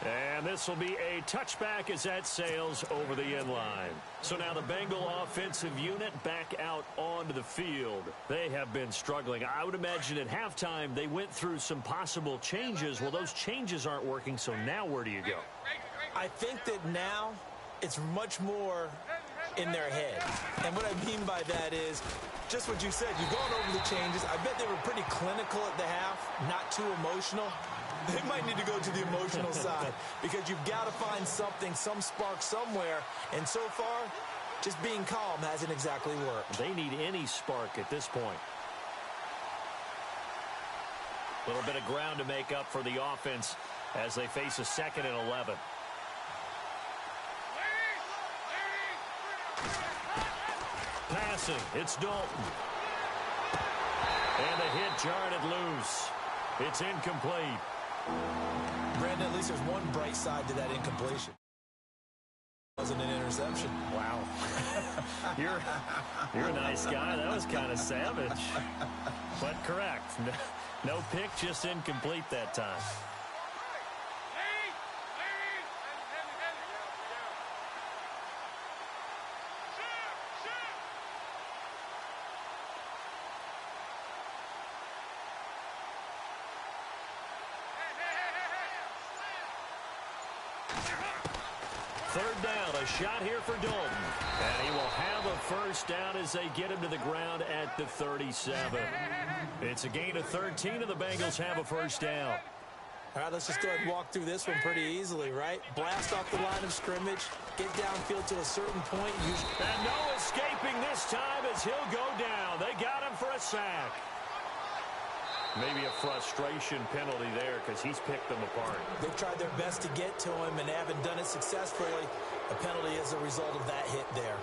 And this will be a touchback as that sails over the end line. So now the Bengal offensive unit back out onto the field. They have been struggling. I would imagine at halftime they went through some possible changes. Well, those changes aren't working, so now where do you go? I think that now it's much more in their head. And what I mean by that is just what you said. You've gone over the changes. I bet they were pretty clinical at the half, not too emotional. They might need to go to the emotional side because you've got to find something, some spark somewhere. And so far, just being calm hasn't exactly worked. They need any spark at this point. A little bit of ground to make up for the offense as they face a 2nd and 11. Passing, it's Dalton. And the hit jarred it loose. It's incomplete. Brandon, at least there's one bright side to that incompletion. It wasn't an interception. Wow. You're a nice guy. That was kind of savage. But correct. No pick, just incomplete that time. Third down, a shot here for Dalton. And he will have a first down as they get him to the ground at the 37. It's a gain of 13, and the Bengals have a first down. All right, let's just go ahead and walk through this one pretty easily, right? Blast off the line of scrimmage, get downfield to a certain point. And no escaping this time as he'll go down. They got him for a sack. Maybe a frustration penalty there because he's picked them apart. They've tried their best to get to him and haven't done it successfully. A penalty is a result of that hit there.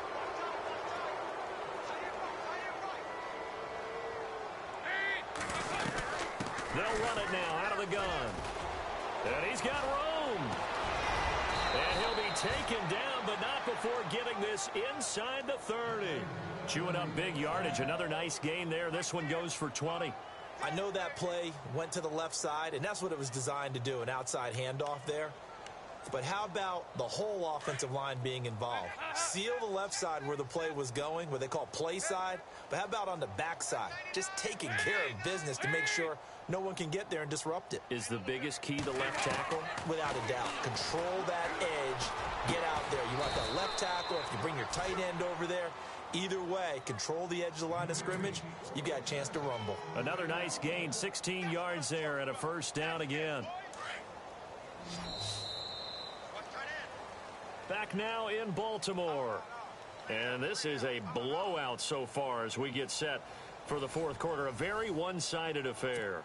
They'll run it now out of the gun. And he's got room. And he'll be taken down, but not before getting this inside the 30. Chewing up big yardage. Another nice gain there. This one goes for 20. I know that play went to the left side, and that's what it was designed to do, an outside handoff there. But how about the whole offensive line being involved? Seal the left side where the play was going, what they call play side. But how about on the back side? Just taking care of business to make sure no one can get there and disrupt it. Is the biggest key the left tackle? Without a doubt. Control that edge. Get out there. You want that left tackle. If you bring your tight end over there, either way, control the edge of the line of scrimmage, you've got a chance to rumble. Another nice gain, 16 yards there and a first down again. Back now in Baltimore. And this is a blowout so far as we get set for the fourth quarter. A very one-sided affair.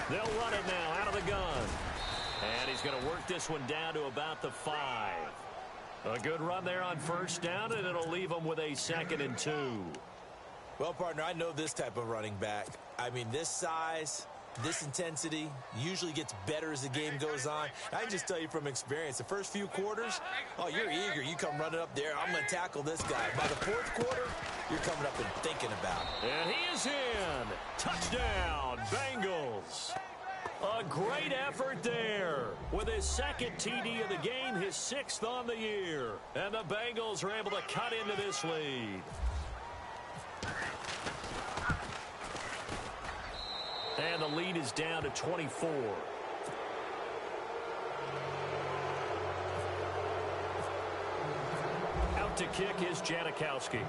They'll run it now out of the gun. And he's going to work this one down to about the 5. A good run there on first down, and it'll leave them with a 2nd and 2. Well, partner, I know this type of running back. I mean, this size, this intensity usually gets better as the game goes on. I can just tell you from experience, the first few quarters, oh, you're eager. You come running up there, I'm going to tackle this guy. By the fourth quarter, you're coming up and thinking about it. And he is in. Touchdown, Bengals. A great effort there. With his 2nd TD of the game, his 6th on the year. And the Bengals are able to cut into this lead. And the lead is down to 24. Out to kick is Janikowski.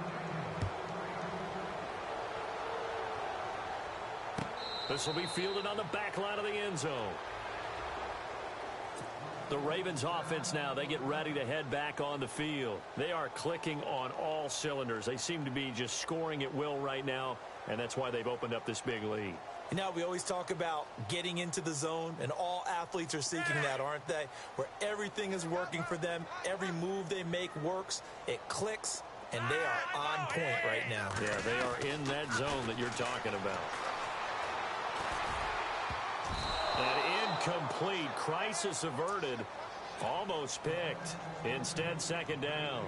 This will be fielded on the back line of the end zone. The Ravens offense now, they get ready to head back on the field. They are clicking on all cylinders. They seem to be just scoring at will right now, and that's why they've opened up this big lead. You know, we always talk about getting into the zone, and all athletes are seeking that, aren't they? Where everything is working for them, every move they make works, it clicks, and they are on point right now. Yeah, they are in that zone that you're talking about. An incomplete, crisis averted, almost picked. Instead, 2nd down.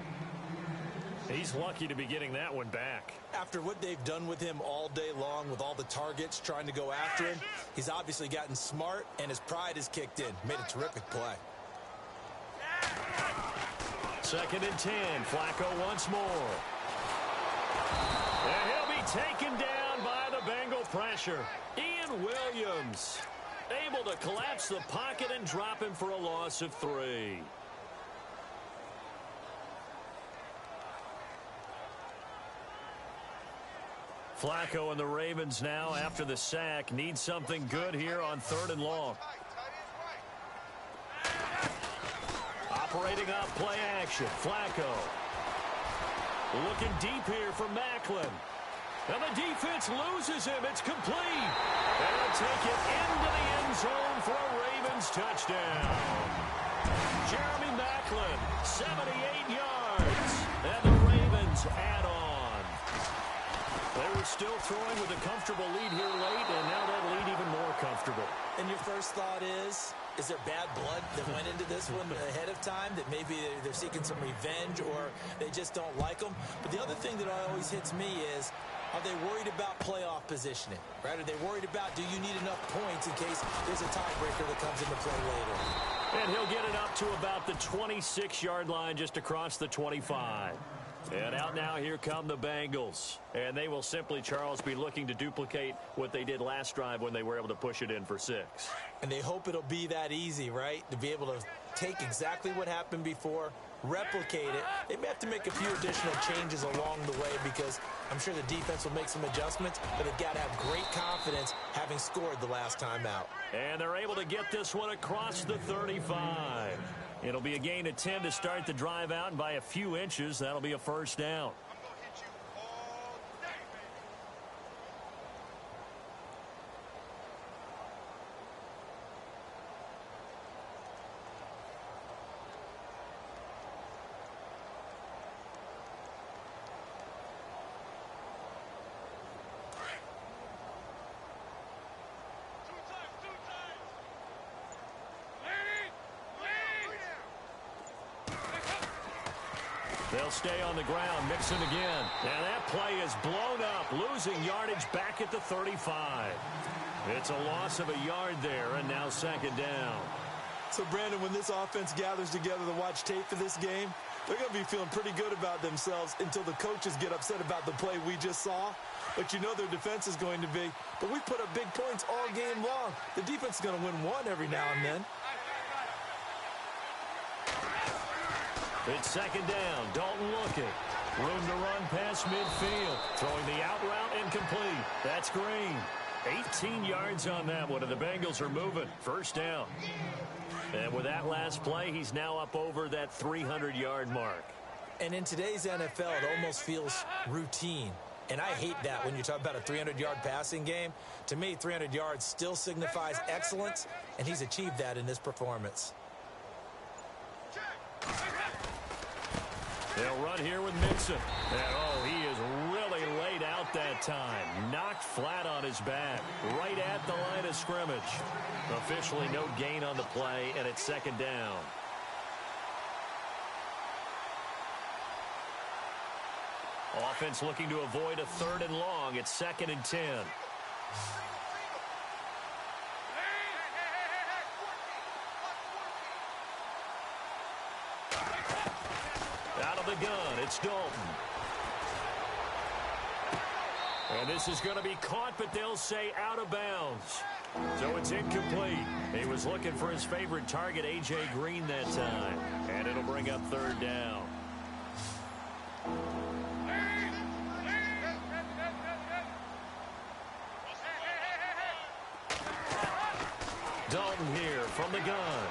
He's lucky to be getting that one back. After what they've done with him all day long, with all the targets trying to go after him, he's obviously gotten smart, and his pride has kicked in. Made a terrific play. 2nd and 10. Flacco once more. And he'll be taken down by the Bengal pressure. Ian Williams able to collapse the pocket and drop him for a loss of 3. Flacco and the Ravens now, after the sack, need something good here on 3rd and long. Operating off play action. Flacco. Looking deep here for Macklin. And the defense loses him. It's complete. And they'll take it into the end zone for a Ravens touchdown. Jeremy Macklin, 78 yards. And the Ravens add on. They were still throwing with a comfortable lead here late, and now that lead even more comfortable. And your first thought is there bad blood that went into this one ahead of time, that maybe they're seeking some revenge or they just don't like them? But the other thing that always hits me is, are they worried about playoff positioning? Right? Are they worried about, do you need enough points in case there's a tiebreaker that comes into play later? And he'll get it up to about the 26-yard line, just across the 25. And out now, here come the Bengals. And they will simply, Charles, be looking to duplicate what they did last drive when they were able to push it in for 6. And they hope it'll be that easy, right? To be able to take exactly what happened before, replicate it. They may have to make a few additional changes along the way, because I'm sure the defense will make some adjustments, but they've got to have great confidence having scored the last time out. And they're able to get this one across the 35. It'll be a gain of 10 to start the drive out, and by a few inches, that'll be a first down. They'll stay on the ground, Mixon again. And that play is blown up, losing yardage back at the 35. It's a loss of a yard there, and now 2nd down. So, Brandon, when this offense gathers together to watch tape for this game, they're going to be feeling pretty good about themselves until the coaches get upset about the play we just saw. But you know their defense is going to be. But we put up big points all game long. The defense is going to win one every now and then. It's 2nd down. Dalton looking. Room to run past midfield. Throwing the out route incomplete. That's Green. 18 yards on that one, and the Bengals are moving. First down. And with that last play, he's now up over that 300-yard mark. And in today's NFL, it almost feels routine. And I hate that when you talk about a 300-yard passing game. To me, 300 yards still signifies excellence, and he's achieved that in this performance. They'll run here with Mixon. And, oh, he is really laid out that time. Knocked flat on his back. Right at the line of scrimmage. Officially no gain on the play, and it's second down. Offense looking to avoid a 3rd and long. It's 2nd and 10. Out of the gun, it's Dalton. And this is going to be caught, but they'll say out of bounds. So it's incomplete. He was looking for his favorite target, A.J. Green, that time. And it'll bring up 3rd down. Dalton here from the gun.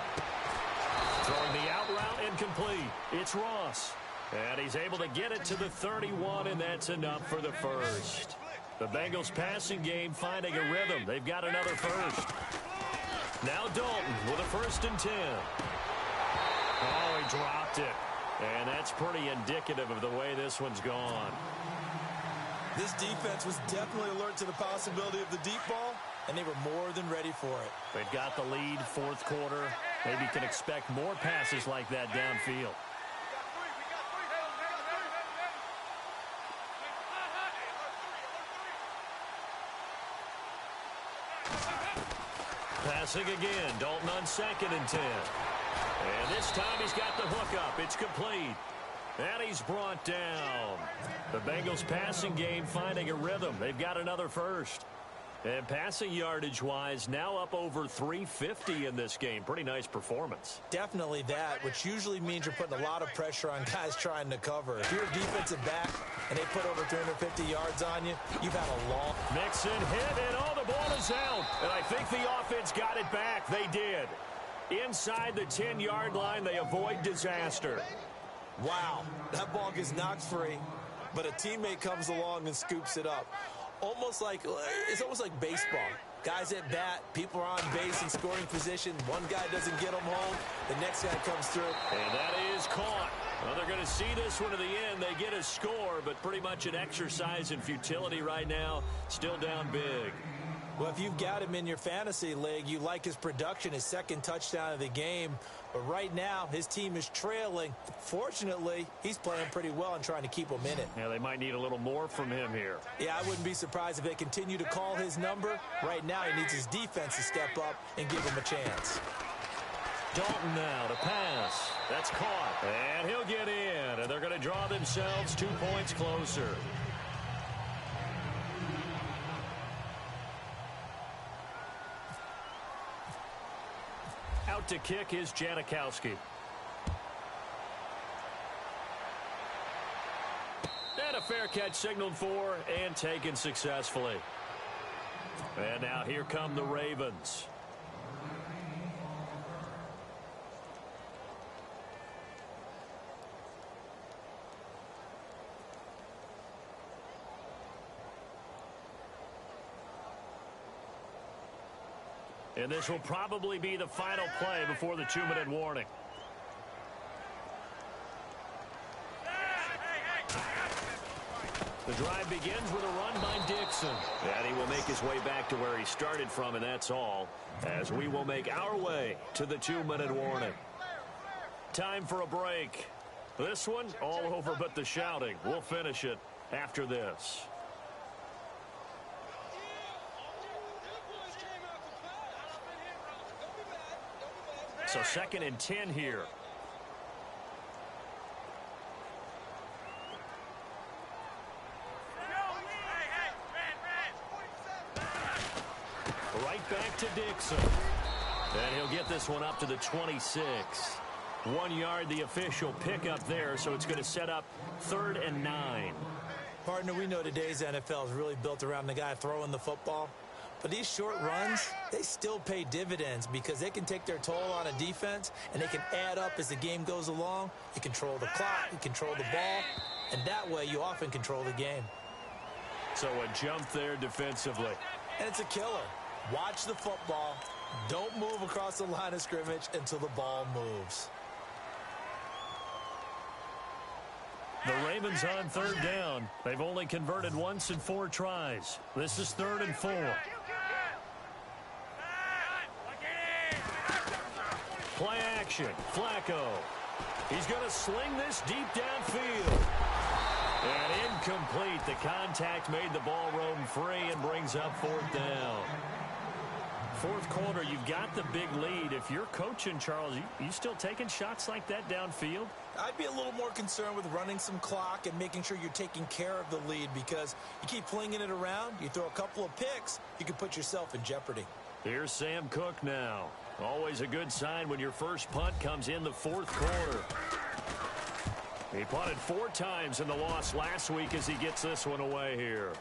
Throwing the out route incomplete. It's Ross. And he's able to get it to the 31, and that's enough for the first. The Bengals passing game finding a rhythm. They've got another first. Now Dalton with a 1st and 10. Oh, he dropped it. And that's pretty indicative of the way this one's gone. This defense was definitely alert to the possibility of the deep ball, and they were more than ready for it. They've got the lead, 4th quarter. Maybe can expect more passes like that downfield. Passing again. Dalton on 2nd and 10. And this time he's got the hook up. It's complete. And he's brought down. The Bengals passing game finding a rhythm. They've got another first. And passing yardage-wise, now up over 350 in this game. Pretty nice performance. Definitely that, which usually means you're putting a lot of pressure on guys trying to cover. If you're a defensive back and they put over 350 yards on you, you've had a long... Mixon hit, and oh, the ball is out. And I think the offense got it back. They did. Inside the 10-yard line, they avoid disaster. Wow, that ball gets knocked free, but a teammate comes along and scoops it up. It's almost like baseball. Guys at bat, people are on base in scoring position. One guy doesn't get them home, the next guy comes through. And that is caught. Well, they're going to see this one to the end. They get a score, but pretty much an exercise in futility right now. Still down big. Well, if you've got him in your fantasy league, you like his production, his 2nd touchdown of the game. But right now, his team is trailing. Fortunately, he's playing pretty well and trying to keep them in it. Yeah, they might need a little more from him here. Yeah, I wouldn't be surprised if they continue to call his number. Right now, he needs his defense to step up and give him a chance. Dalton now to pass. That's caught. And he'll get in. And they're going to draw themselves 2 points closer. Out to kick is Janikowski. And a fair catch signaled for and taken successfully. And now here come the Ravens. And this will probably be the final play before the 2-minute warning. The drive begins with a run by Dixon. And he will make his way back to where he started from, and that's all, as we will make our way to the 2-minute warning. Time for a break. This one, all over but the shouting. We'll finish it after this. So 2nd and 10 here. Right back to Dixon. And he'll get this one up to the 26. 1 yard, the official pickup there, so it's going to set up 3rd and 9. Partner, we know today's NFL is really built around the guy throwing the football. But these short runs, they still pay dividends because they can take their toll on a defense, and they can add up as the game goes along. You control the clock, you control the ball, and that way you often control the game. So a jump there defensively. And it's a killer. Watch the football. Don't move across the line of scrimmage until the ball moves. The Ravens on 3rd down. They've only converted once in 4 tries. This is 3rd and 4. Play action. Flacco. He's going to sling this deep downfield. And incomplete. The contact made the ball roam free and brings up 4th down. 4th quarter, you've got the big lead. If you're coaching, Charles, you still taking shots like that downfield? I'd be a little more concerned with running some clock and making sure you're taking care of the lead, because you keep flinging it around, you throw a couple of picks, you can put yourself in jeopardy. Here's Sam Cook now. Always a good sign when your first punt comes in the 4th quarter. He punted 4 times in the loss last week as he gets this one away here.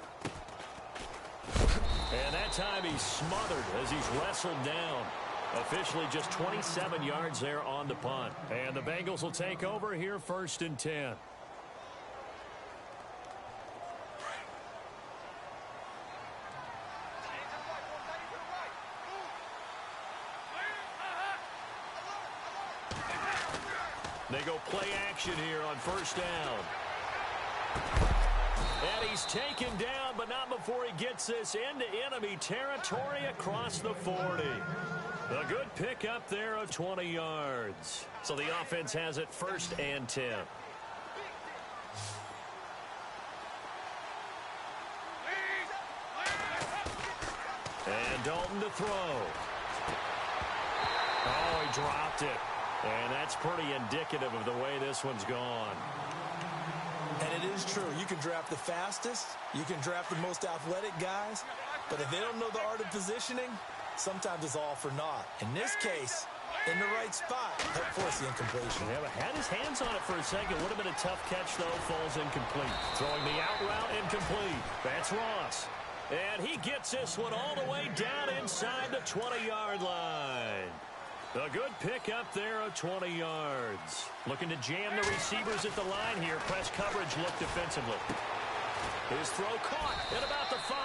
And that time he's smothered as he's wrestled down. Officially just 27 yards there on the punt. And the Bengals will take over here 1st and 10. They go play action here on 1st down. And he's taken down, but not before he gets this into enemy territory across the 40. A good pickup there of 20 yards. So the offense has it 1st and 10. And Dalton to throw. Oh, he dropped it. And that's pretty indicative of the way this one's gone. And it is true. You can draft the fastest. You can draft the most athletic guys. But if they don't know the art of positioning, sometimes it's all for naught. In this case, in the right spot, help force the incompletion. Yeah, but had his hands on it for a second. Would have been a tough catch, though. Falls incomplete. Throwing the out route incomplete. That's Ross. And he gets this one all the way down inside the 20-yard line. A good pick up there of 20 yards. Looking to jam the receivers at the line here. Press coverage look defensively. His throw caught at about the 5.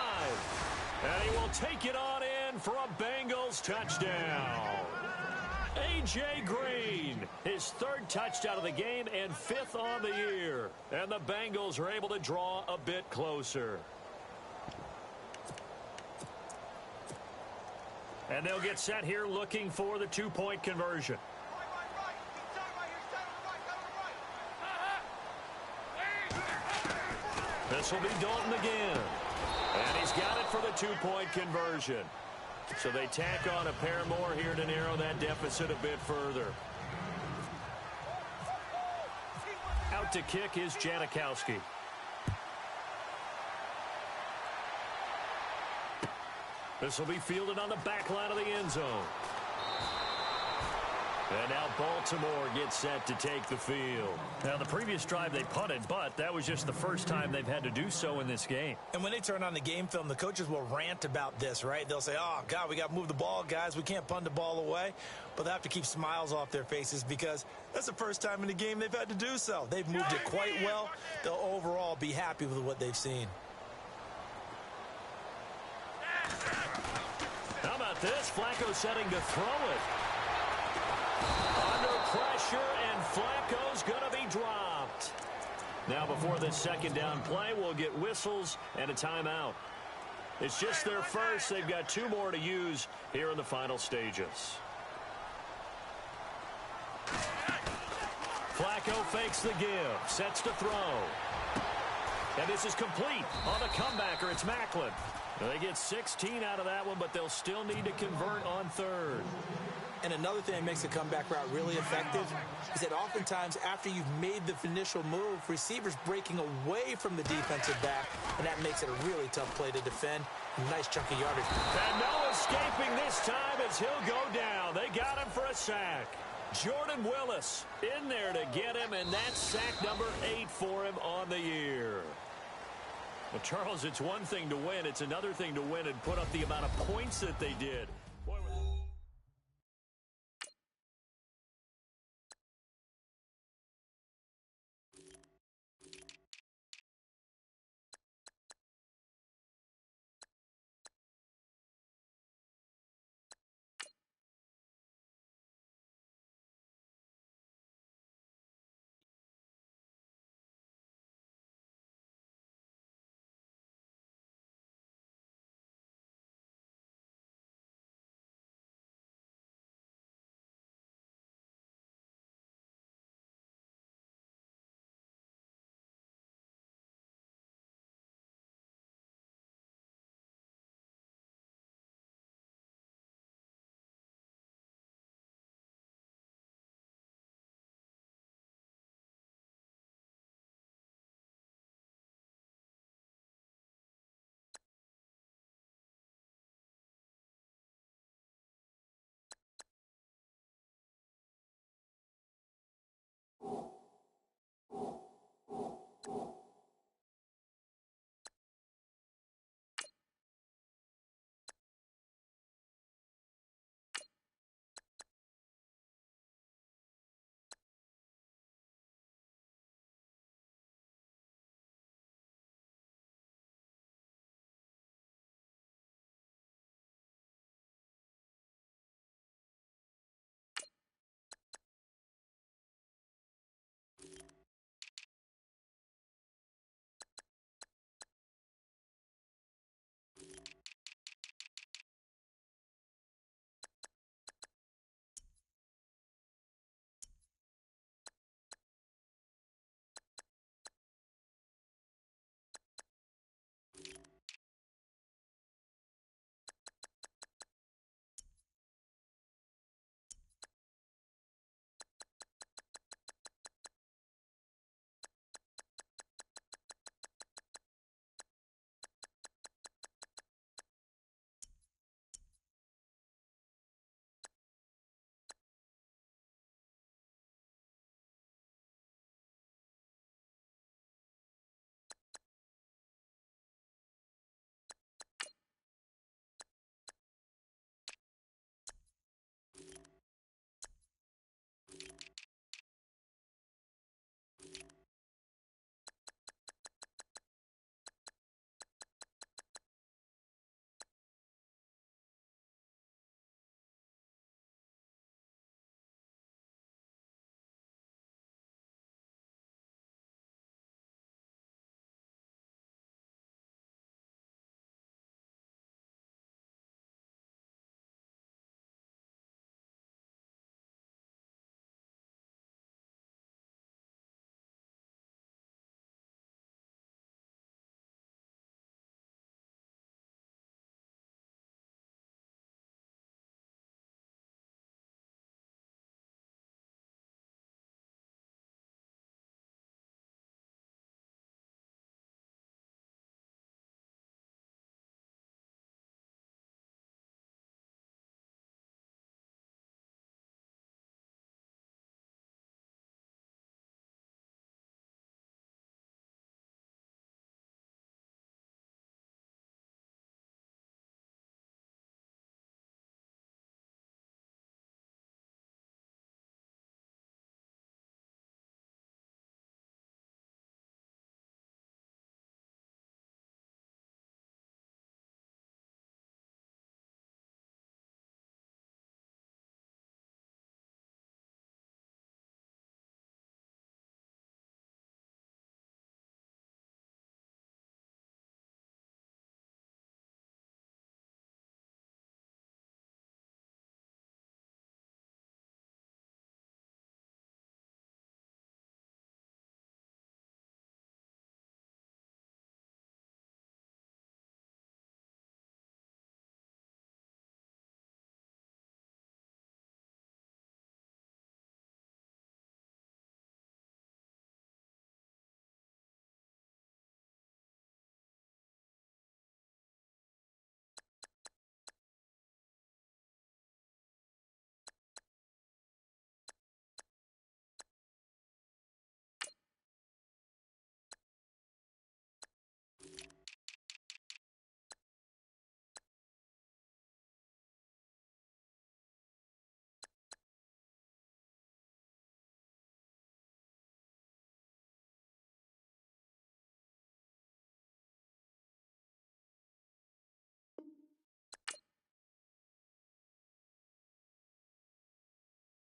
And he will take it on in for a Bengals touchdown. A.J. Green, his 3rd touchdown of the game and 5th on the year. And the Bengals are able to draw a bit closer. And they'll get set here looking for the 2-point conversion. This will be Dalton again. And he's got it for the 2-point conversion. So they tack on a pair more here to narrow that deficit a bit further. Out to kick is Janikowski. This will be fielded on the back line of the end zone. And now Baltimore gets set to take the field. Now, the previous drive they punted, but that was just the first time they've had to do so in this game. And when they turn on the game film, the coaches will rant about this, right? They'll say, oh, God, we got to move the ball, guys. We can't punt the ball away. But they have to keep smiles off their faces because that's the first time in the game they've had to do so. They've moved it quite well. They'll overall be happy with what they've seen. How about this? Flacco setting to throw it. Under pressure, and Flacco's going to be dropped. Now, before this 2nd down play, we'll get whistles and a timeout. It's just their first. They've got 2 more to use here in the final stages. Flacco fakes the give, sets to throw. And this is complete on the comebacker. It's Macklin. They get 16 out of that one, but they'll still need to convert on 3rd. And another thing that makes the comeback route really effective is that oftentimes after you've made the initial move, receivers breaking away from the defensive back, and that makes it a really tough play to defend. Nice chunky yardage. And no escaping this time as he'll go down. They got him for a sack. Jordan Willis in there to get him, and that's sack number 8 for him on the year. Well, Charles, it's one thing to win. It's another thing to win and put up the amount of points that they did.